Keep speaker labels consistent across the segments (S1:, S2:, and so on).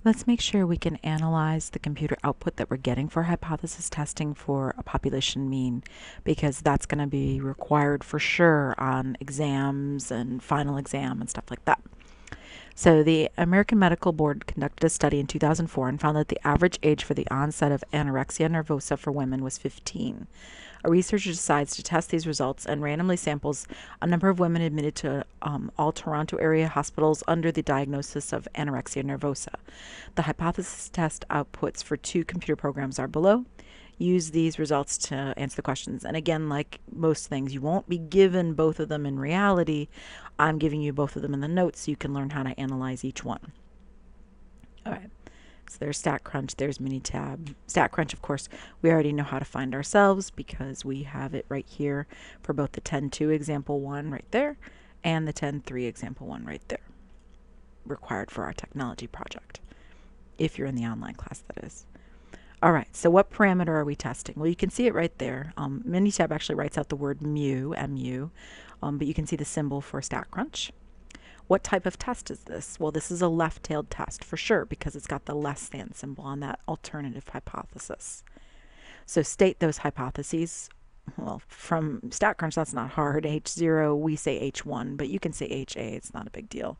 S1: Let's make sure we can analyze the computer output that we're getting for hypothesis testing for a population mean, because that's going to be required for sure on exams and final exam and stuff like that. So the American Medical Board conducted a study in 2004 and found that the average age for the onset of anorexia nervosa for women was 15. A researcher decides to test these results and randomly samples a number of women admitted to all Toronto area hospitals under the diagnosis of anorexia nervosa. The hypothesis test outputs for 2 computer programs are below. Use these results to answer the questions. And again, like most things, you won't be given both of them in reality. I'm giving you both of them in the notes so you can learn how to analyze each one. All right. So there's StatCrunch, there's Minitab. StatCrunch, of course, we already know how to find ourselves because we have it right here for both the 10.2 example 1 right there and the 10.3 example 1 right there. Required for our technology project, if you're in the online class, that is. All right, so what parameter are we testing? Well, you can see it right there. Minitab actually writes out the word mu, mu, but you can see the symbol for StatCrunch. What type of test is this? Well, this is a left-tailed test for sure because it's got the less than symbol on that alternative hypothesis. So state those hypotheses. Well, from StatCrunch, that's not hard. H0, we say H1, but you can say HA. It's not a big deal.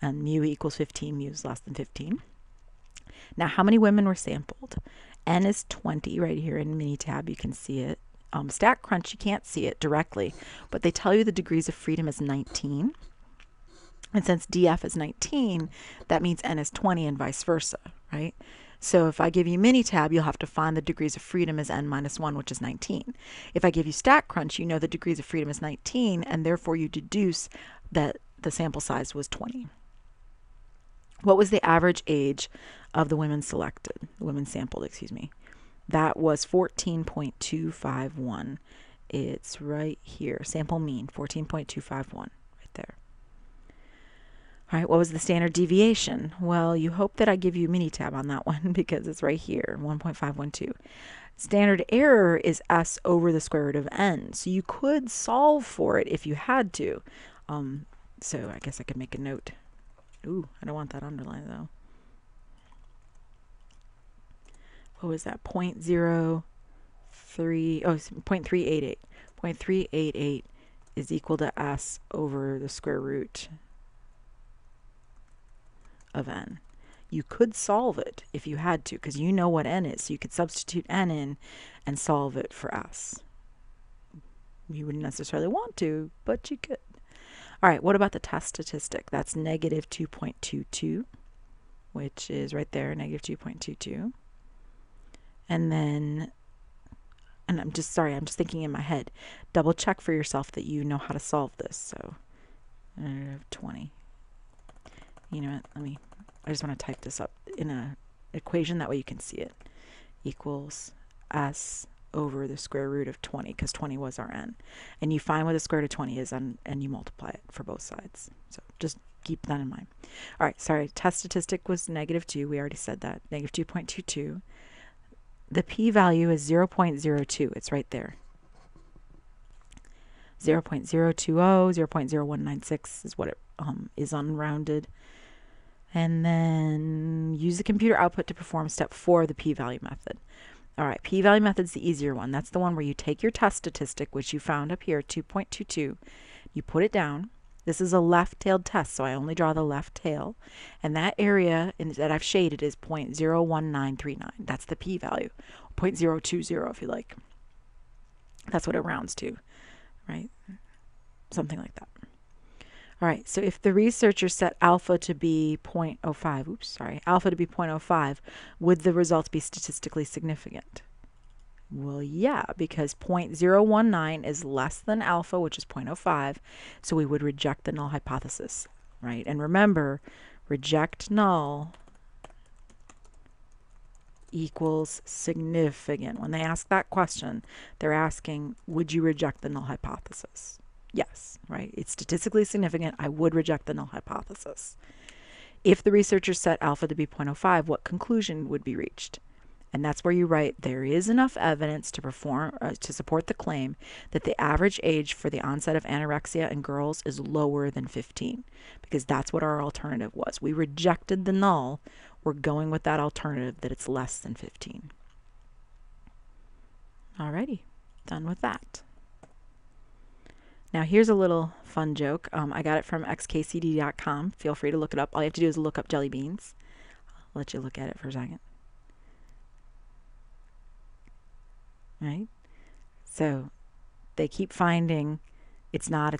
S1: And mu equals 15, mu is less than 15. Now, how many women were sampled? N is 20 right here in Minitab. You can see it. StatCrunch, you can't see it directly, but they tell you the degrees of freedom is 19. And since DF is 19, that means N is 20 and vice versa, right? So if I give you Minitab, you'll have to find the degrees of freedom as N minus 1, which is 19. If I give you StatCrunch, you know the degrees of freedom is 19, and therefore you deduce that the sample size was 20. What was the average age of the women selected, the women sampled, excuse me? That was 14.251. It's right here, sample mean, 14.251, right there. All right, what was the standard deviation? Well, you hope that I give you Minitab on that one because it's right here, 1.512. Standard error is S over the square root of N. So you could solve for it if you had to. So I guess I could make a note. Ooh, I don't want that underlined though. What was that? 0.03, oh, 0.388. 0.388 is equal to S over the square root of N. You could solve it if you had to, because you know what N is. So you could substitute N in and solve it for S. You wouldn't necessarily want to, but you could. All right, what about the test statistic? That's negative 2.22, which is right there, negative 2.22. And then, and I'm just thinking in my head, double check for yourself that you know how to solve this. So, 20. You know what, I just want to type this up in an equation, that way you can see it. Equals S over the square root of 20, because 20 was our N. And you find what the square root of 20 is, and you multiply it for both sides. So just keep that in mind. All right, sorry, test statistic was negative 2. We already said that, negative 2.22. The p-value is 0.02. It's right there. 0.020, 0.0196 is what it is unrounded. And then use the computer output to perform step 4 of the p-value method. All right, p-value method's the easier one. That's the one where you take your test statistic, which you found up here, 2.22, you put it down. This is a left-tailed test, so I only draw the left tail. And that area that I've shaded is 0.01939. That's the p-value. 0.020 if you like. That's what it rounds to, right? Something like that. All right, so if the researcher set alpha to be 0.05, alpha to be 0.05, would the results be statistically significant? Well, yeah, because 0.019 is less than alpha, which is 0.05, so we would reject the null hypothesis, right? And remember, reject null equals significant. When they ask that question, they're asking, would you reject the null hypothesis? Yes, right? It's statistically significant. I would reject the null hypothesis. If the researcher set alpha to be 0.05, what conclusion would be reached? And that's where you write, there is enough evidence to support the claim that the average age for the onset of anorexia in girls is lower than 15, because that's what our alternative was. We rejected the null. we're going with that alternative that it's less than 15. Alrighty, done with that. Now here's a little fun joke. I got it from xkcd.com. Feel free to look it up. All you have to do is look up jelly beans. I'll let you look at it for a second. Right? So they keep finding it's not.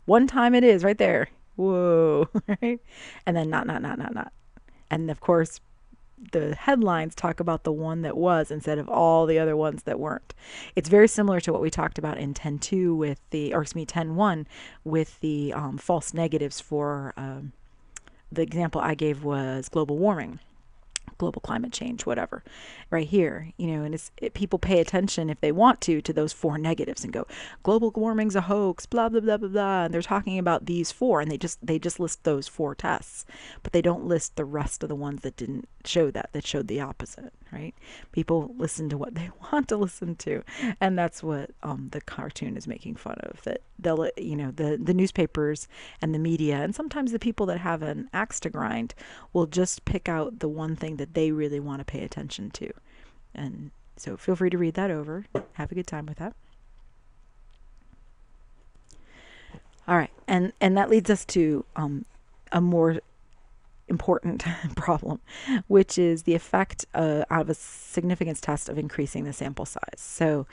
S1: One time it is right there. Whoa, right? And then not. And of course, the headlines talk about the one that was instead of all the other ones that weren't. It's very similar to what we talked about in 10.2 with the, or excuse me, 10.1 with the false negatives for the example I gave was global warming, global climate change, whatever, right here, you know, and people pay attention if they want to those 4 negatives and go, global warming's a hoax, blah, blah, blah, blah, blah. And they're talking about these 4, and they just list those 4 tests, but they don't list the rest of the ones that didn't show that showed the opposite, right? People listen to what they want to listen to, and that's what the cartoon is making fun of, that they'll, you know, the newspapers and the media, and sometimes the people that have an axe to grind will just pick out the one thing that they really want to pay attention to. And so feel free to read that over. Have a good time with that. All right, and that leads us to a more important problem, which is the effect of a significance test of increasing the sample size. So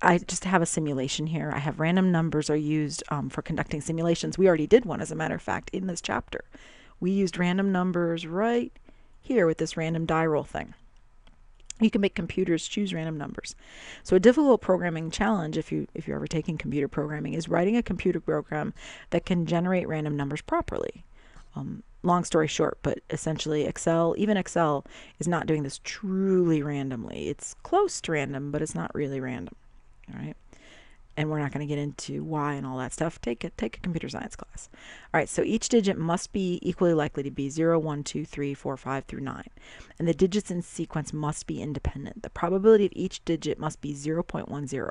S1: I just have a simulation here. I have random numbers are used for conducting simulations. We already did one, as a matter of fact, in this chapter. We used random numbers right here with this random die roll thing. You can make computers choose random numbers. So a difficult programming challenge, if you're ever taking computer programming, is writing a computer program that can generate random numbers properly. Long story short, but essentially Excel, even Excel, is not doing this truly randomly. It's close to random, but it's not really random. All right. And we're not going to get into why and all that stuff. Take a computer science class. All right, so each digit must be equally likely to be 0, 1, 2, 3, 4, 5 through 9. And the digits in sequence must be independent. The probability of each digit must be 0.10,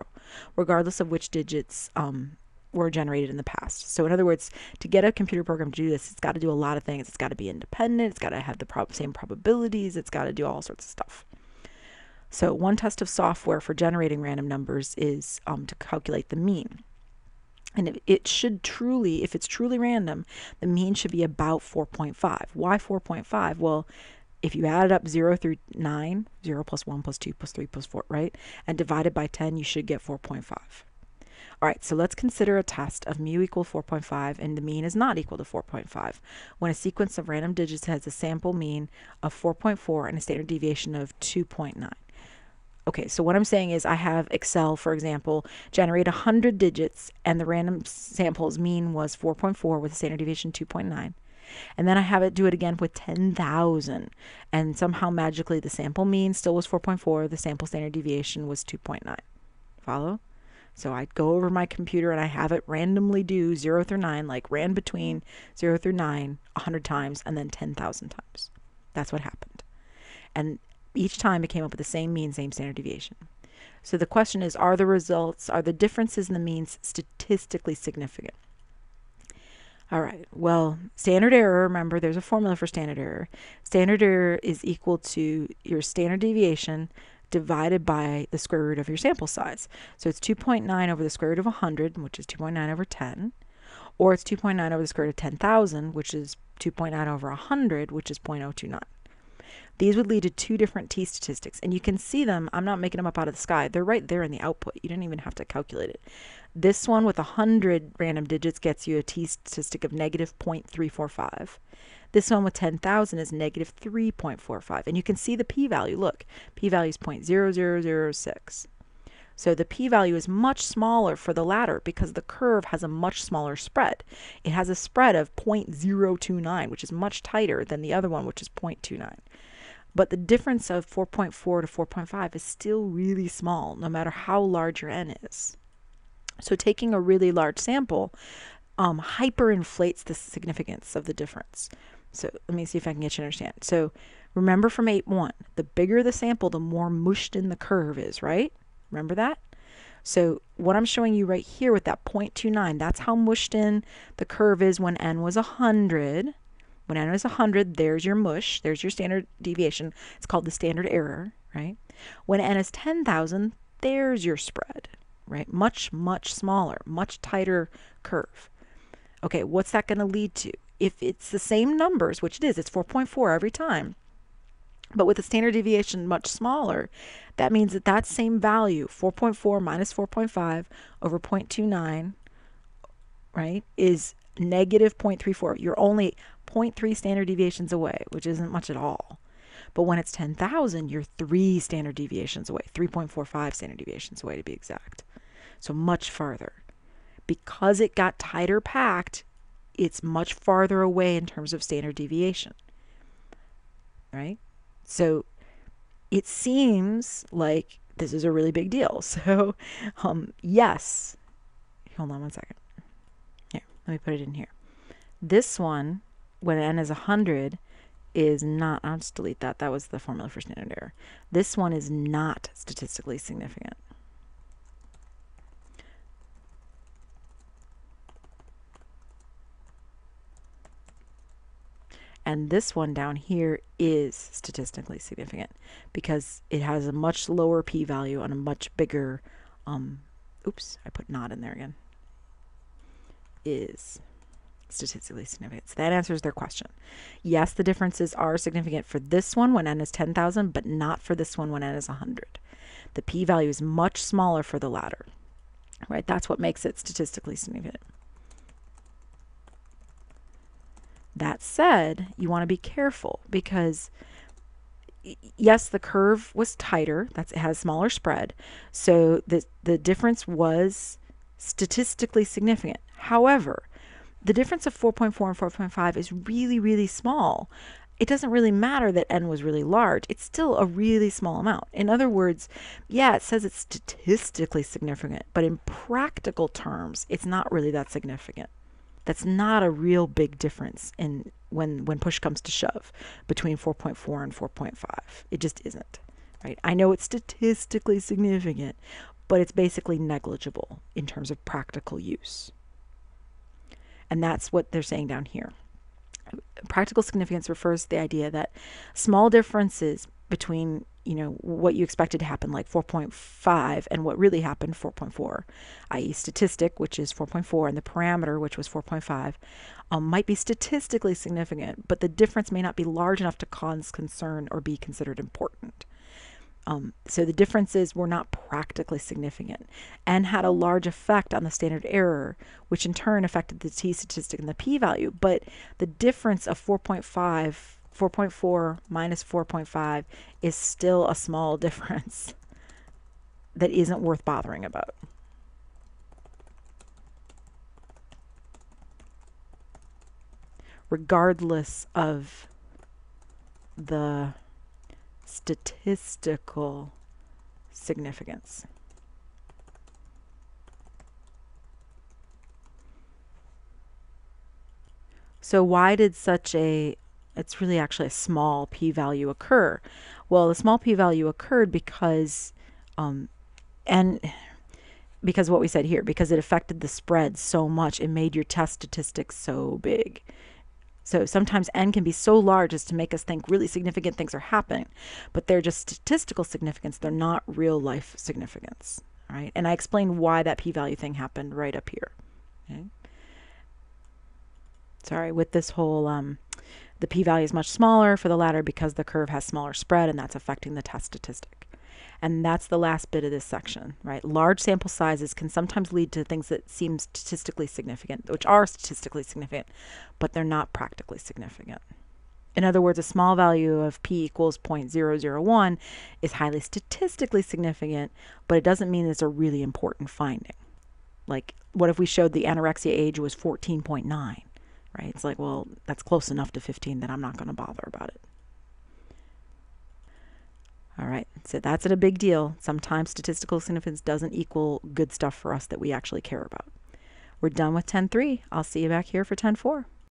S1: regardless of which digits were generated in the past. So in other words, to get a computer program to do this, it's got to do a lot of things. It's got to be independent. It's got to have the same probabilities. It's got to do all sorts of stuff. So one test of software for generating random numbers is to calculate the mean. And it should truly, if it's truly random, the mean should be about 4.5. Why 4.5? Well, if you added up 0 through 9, 0 plus 1 plus 2 plus 3 plus 4, right? And divided by 10, you should get 4.5. All right, so let's consider a test of mu equal 4.5 and the mean is not equal to 4.5 when a sequence of random digits has a sample mean of 4.4 and a standard deviation of 2.9. Okay, so what I'm saying is I have Excel, for example, generate 100 digits and the random sample's mean was 4.4 with a standard deviation 2.9. And then I have it do it again with 10,000 and somehow magically the sample mean still was 4.4, the sample standard deviation was 2.9. Follow? So I go over my computer and I have it randomly do 0 through 9, like ran between 0 through 9 100 times and then 10,000 times. That's what happened. And each time it came up with the same mean, same standard deviation. So the question is, are the differences in the means statistically significant? All right, well, standard error, remember there's a formula for standard error. Standard error is equal to your standard deviation divided by the square root of your sample size. So it's 2.9 over the square root of 100, which is 2.9 over 10, or it's 2.9 over the square root of 10,000, which is 2.9 over 100, which is 0.029. These would lead to 2 different t-statistics, and you can see them. I'm not making them up out of the sky. They're right there in the output. You don't even have to calculate it. This one with 100 random digits gets you a t-statistic of negative 0.345. This one with 10,000 is negative 3.45. And you can see the p-value. Look, p-value is 0.0006. So the p-value is much smaller for the latter because the curve has a much smaller spread. It has a spread of 0.029, which is much tighter than the other one, which is 0.29. But the difference of 4.4 to 4.5 is still really small, no matter how large your n is. So taking a really large sample hyperinflates the significance of the difference. So let me see if I can get you to understand. So remember from 8.1, the bigger the sample, the more mushed in the curve is, right? Remember that? So what I'm showing you right here with that 0.29, that's how mushed in the curve is when n was 100. When n is 100, there's your mush, there's your standard deviation. It's called the standard error, right? When n is 10,000, there's your spread, right? Much, much smaller, much tighter curve. Okay, what's that going to lead to? If it's the same numbers, which it is, it's 4.4 every time, but with the standard deviation much smaller, that means that that same value, 4.4 minus 4.5 over 0.29, right, is negative 0.34. You're only 0.3 standard deviations away, which isn't much at all. But when it's 10,000, you're 3 standard deviations away, 3.45 standard deviations away to be exact. So much farther. Because it got tighter packed, it's much farther away in terms of standard deviation, right? So it seems like this is a really big deal. So yes, hold on one second. Here, let me put it in here. This one, when n is 100, is not, I'll just delete that. That was the formula for standard error. This one is not statistically significant. And this one down here is statistically significant because it has a much lower p-value and a much bigger, oops, I put not in there again, is statistically significant. So that answers their question. Yes, the differences are significant for this one when n is 10,000, but not for this one when n is 100. The p-value is much smaller for the latter, right? That's what makes it statistically significant. That said, you want to be careful because yes, the curve was tighter. It has smaller spread. So the difference was statistically significant. However, the difference of 4.4 and 4.5 is really, really small. It doesn't really matter that n was really large. It's still a really small amount. In other words, yeah, it says it's statistically significant, but in practical terms, it's not really that significant. That's not a real big difference in when push comes to shove between 4.4 and 4.5. It just isn't, right? I know it's statistically significant, but it's basically negligible in terms of practical use. And that's what they're saying down here. Practical significance refers to the idea that small differences between, what you expected to happen, like 4.5, and what really happened, 4.4, i.e. statistic, which is 4.4, and the parameter, which was 4.5, might be statistically significant, but the difference may not be large enough to cause concern or be considered important. So the differences were not practically significant and had a large effect on the standard error, which in turn affected the t-statistic and the p-value. But the difference of 4.4 minus 4.5 is still a small difference that isn't worth bothering about. Regardless of the statistical significance. So why did it's really actually a small p-value occur? Well, the small p-value occurred because, because what we said here, because it affected the spread so much, it made your test statistics so big. So sometimes n can be so large as to make us think really significant things are happening, but they're just statistical significance. They're not real life significance, right? And I explained why that p-value thing happened right up here. Okay? Sorry, with this whole, the p-value is much smaller for the latter because the curve has smaller spread, and that's affecting the test statistic. And that's the last bit of this section, right? Large sample sizes can sometimes lead to things that seem statistically significant, which are statistically significant, but they're not practically significant. In other words, a small value of p equals 0.001 is highly statistically significant, but it doesn't mean it's a really important finding. Like, what if we showed the anorexia age was 14.9, right? It's like, well, that's close enough to 15 that I'm not going to bother about it. All right, so that's a big deal. Sometimes statistical significance doesn't equal good stuff for us that we actually care about. We're done with 10.3. I'll see you back here for 10.4.